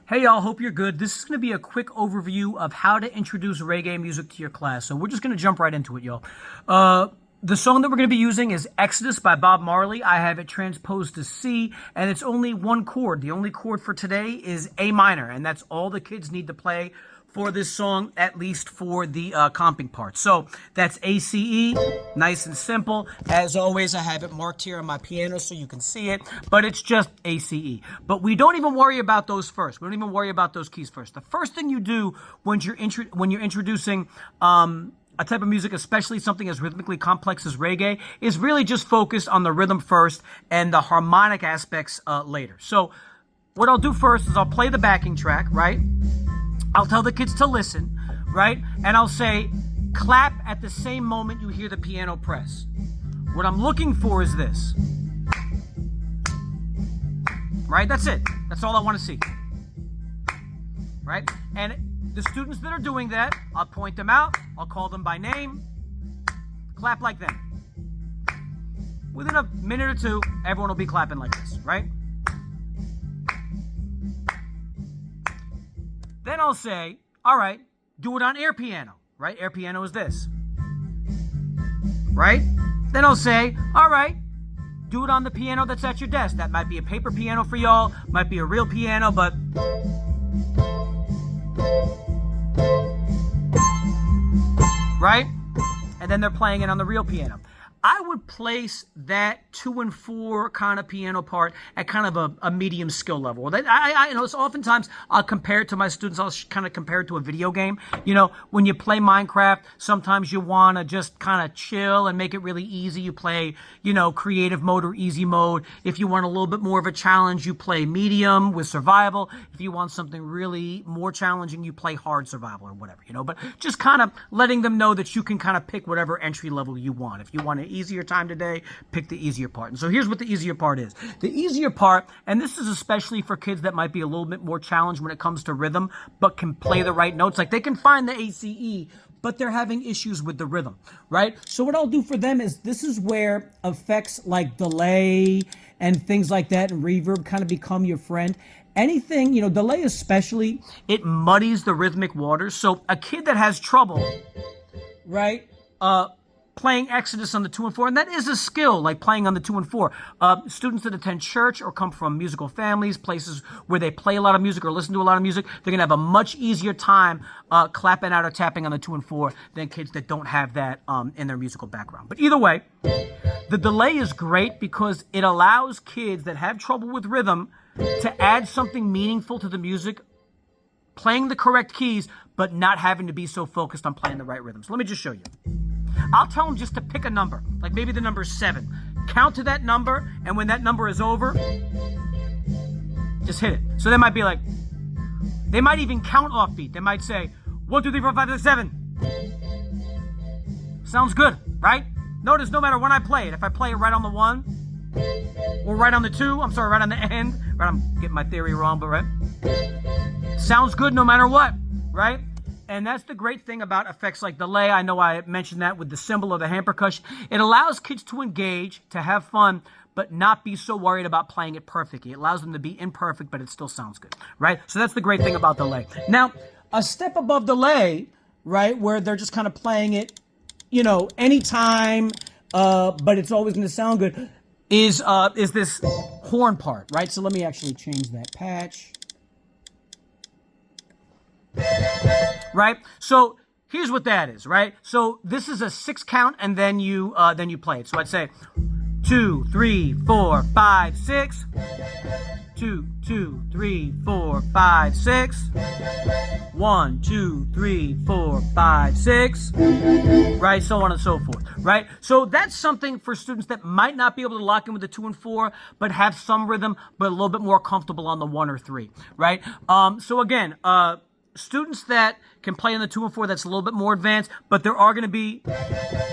Hey y'all, hope you're good. This is going to be a quick overview of how to introduce reggae music to your class. So we're just going to jump right into it, y'all. The song that we're going to be using is Exodus by Bob Marley. I have it transposed to C, and it's only one chord. The only chord for today is A minor, and that's all the kids need to play for this song, at least for the comping part. So that's ACE, nice and simple. As always, I have it marked here on my piano so you can see it, but it's just ACE. But we don't even worry about those first. We don't even worry about those keys first. The first thing you do when you're introducing a type of music, especially something as rhythmically complex as reggae, is really just focus on the rhythm first and the harmonic aspects later. So what I'll do first is I'll play the backing track, right? I'll tell the kids to listen, right? And I'll say, clap at the same moment you hear the piano press. What I'm looking for is this. Right? That's it. That's all I want to see. Right? And the students that are doing that, I'll point them out. I'll call them by name. Clap like them. Within a minute or two, everyone will be clapping like this, right? Then I'll say, all right, do it on air piano, right? Air piano is this, right? Then I'll say, all right, do it on the piano that's at your desk. That might be a paper piano for y'all, might be a real piano, but right? And then they're playing it on the real piano. I would place that 2 and 4 kind of piano part at kind of a medium skill level. I know, so oftentimes I'll compare it to my students. I'll kind of compare it to a video game. You know, when you play Minecraft, sometimes you want to just kind of chill and make it really easy. You play, you know, creative mode or easy mode. If you want a little bit more of a challenge, you play medium with survival. If you want something really more challenging, you play hard survival or whatever, you know. But just kind of letting them know that you can kind of pick whatever entry level you want. If you want an easier time today, pick the easier part. And so here's what the easier part is. The easier part, and this is especially for kids that might be a little bit more challenged when it comes to rhythm, but can play the right notes. Like they can find the ACE, but they're having issues with the rhythm, right? So what I'll do for them is this is where effects like delay and things like that and reverb kind of become your friend. Anything, you know, delay especially, it muddies the rhythmic waters. So a kid that has trouble, right, playing Exodus on the 2 and 4, and that is a skill, like playing on the 2 and 4. Students that attend church or come from musical families, places where they play a lot of music or listen to a lot of music, they're going to have a much easier time clapping out or tapping on the 2 and 4 than kids that don't have that in their musical background. But either way, the delay is great because it allows kids that have trouble with rhythm to add something meaningful to the music, playing the correct keys, but not having to be so focused on playing the right rhythm. So let me just show you. I'll tell them just to pick a number, like maybe the number 7. Count to that number, and when that number is over, just hit it. So they might be like, they might even count off beat. They might say, 1, 2, 3, 4, 5, 6, 7. Sounds good, right? Notice no matter when I play it, if I play it right on the 1, or right on the 2, I'm sorry, right on the end, right, I'm getting my theory wrong, but right? Sounds good no matter what, right? And that's the great thing about effects like delay. I know I mentioned that with the cymbal or the hand percussion. It allows kids to engage, to have fun, but not be so worried about playing it perfectly. It allows them to be imperfect, but it still sounds good, right? So that's the great thing about delay. Now, a step above delay, right, where they're just kind of playing it, you know, anytime, but it's always going to sound good, is this horn part, right? So let me actually change that patch. Right? So here's what that is, right? So this is a 6 count, and then you play it. So I'd say 2, 3, 4, 5, 6. 2, 2, 3, 4, 5, 6. 1, 2, 3, 4, 5, 6. Right? So on and so forth. Right? So that's something for students that might not be able to lock in with the 2 and 4, but have some rhythm, but a little bit more comfortable on the 1 or 3. Right? So again, students that can play on the 2 and 4, that's a little bit more advanced, but there are going to be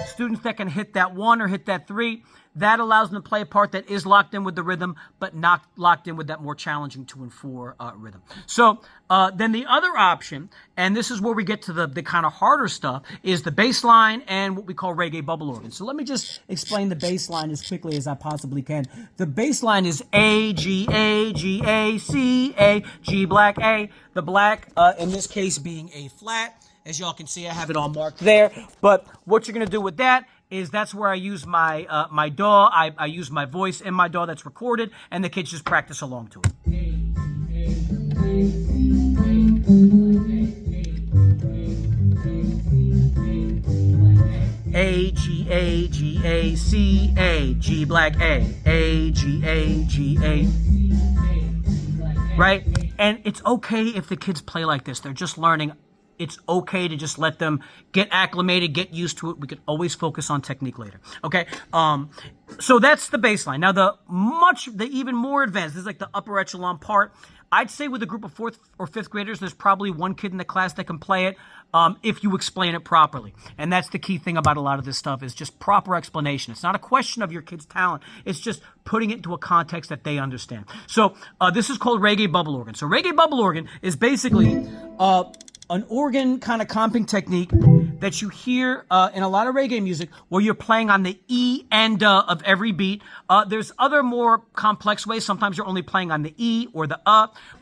students that can hit that 1 or hit that 3. that allows them to play a part that is locked in with the rhythm, but not locked in with that more challenging 2 and 4 rhythm. So then the other option, and this is where we get to the kind of harder stuff, is the bass line and what we call reggae bubble organ. So let me just explain the bass line as quickly as I possibly can. The bass line is A, G, A, G, A, C, A, G black A. The black, in this case, being A flat. As y'all can see, I have it all marked there. But what you're going to do with that is that's where I use my my DAW. I use my voice in my DAW that's recorded, and the kids just practice along to it. A, G, A, G, A, C, A, G black A, G, A, G, A. Right? And it's okay if the kids play like this. They're just learning. It's okay to just let them get acclimated, get used to it. We can always focus on technique later. Okay? So that's the baseline. Now, the even more advanced, this is like the upper echelon part. I'd say with a group of 4th or 5th graders, there's probably one kid in the class that can play it if you explain it properly. And that's the key thing about a lot of this stuff is just proper explanation. It's not a question of your kid's talent. It's just putting it into a context that they understand. So this is called reggae bubble organ. So reggae bubble organ is basically an organ kind of comping technique that you hear in a lot of reggae music where you're playing on the E and of every beat. There's other more complex ways. Sometimes you're only playing on the E or the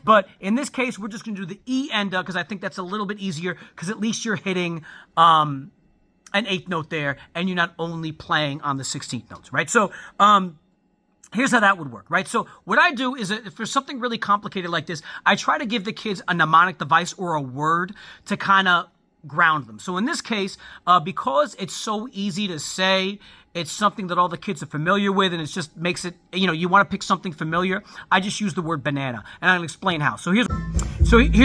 but in this case, we're just going to do the E and because I think that's a little bit easier because at least you're hitting an 8th note there and you're not only playing on the 16th notes, right? So, here's how that would work, right? So what I do is if there's something really complicated like this, I try to give the kids a mnemonic device or a word to kind of ground them. So in this case, because it's so easy to say, it's something that all the kids are familiar with, and it just makes it, you want to pick something familiar, I just use the word banana, and I'll explain how. So here's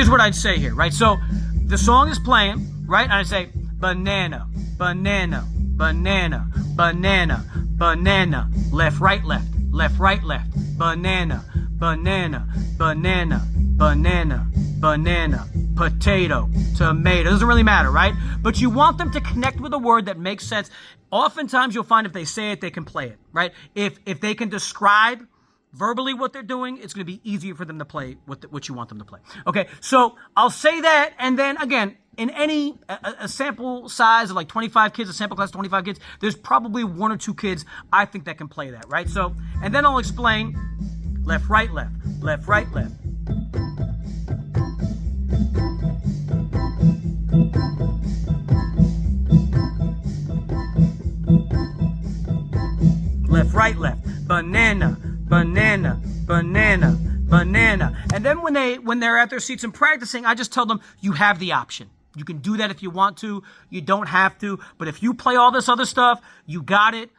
what I'd say here, right? So the song is playing, right? And I say, banana, banana, banana, banana, banana, left, right, left. Left, right, left. Banana, banana, banana, banana, banana, potato, tomato. It doesn't really matter, right? But you want them to connect with a word that makes sense. Oftentimes you'll find if they say it, they can play it, right? If they can describe verbally what they're doing, it's going to be easier for them to play what you want them to play. Okay, so I'll say that, and then again, in a sample size of like 25 kids, a sample class of 25 kids, there's probably 1 or 2 kids I think that can play that, right? So, and then I'll explain left, right, left, left, right, left. Left, right, left, banana, banana, banana, banana. And then when they're at their seats and practicing, I just tell them you have the option. You can do that if you want to. You don't have to. But if you play all this other stuff, you got it.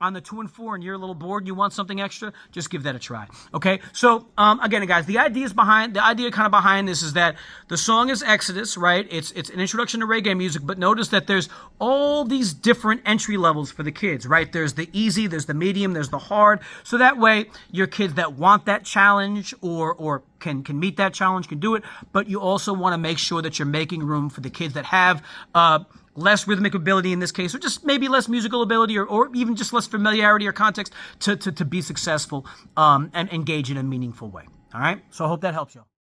On the 2 and 4 and you're a little bored and you want something extra, just give that a try. Okay? So, again, guys, the idea kind of behind this is that the song is Exodus, right? It's an introduction to reggae music, but notice that there's all these different entry levels for the kids, right? There's the easy, there's the medium, there's the hard. So that way, your kids that want that challenge or can meet that challenge can do it, but you also want to make sure that you're making room for the kids that have less rhythmic ability in this case, or just maybe less musical ability, or even just less familiarity or context to be successful and engage in a meaningful way. All right? So I hope that helps you.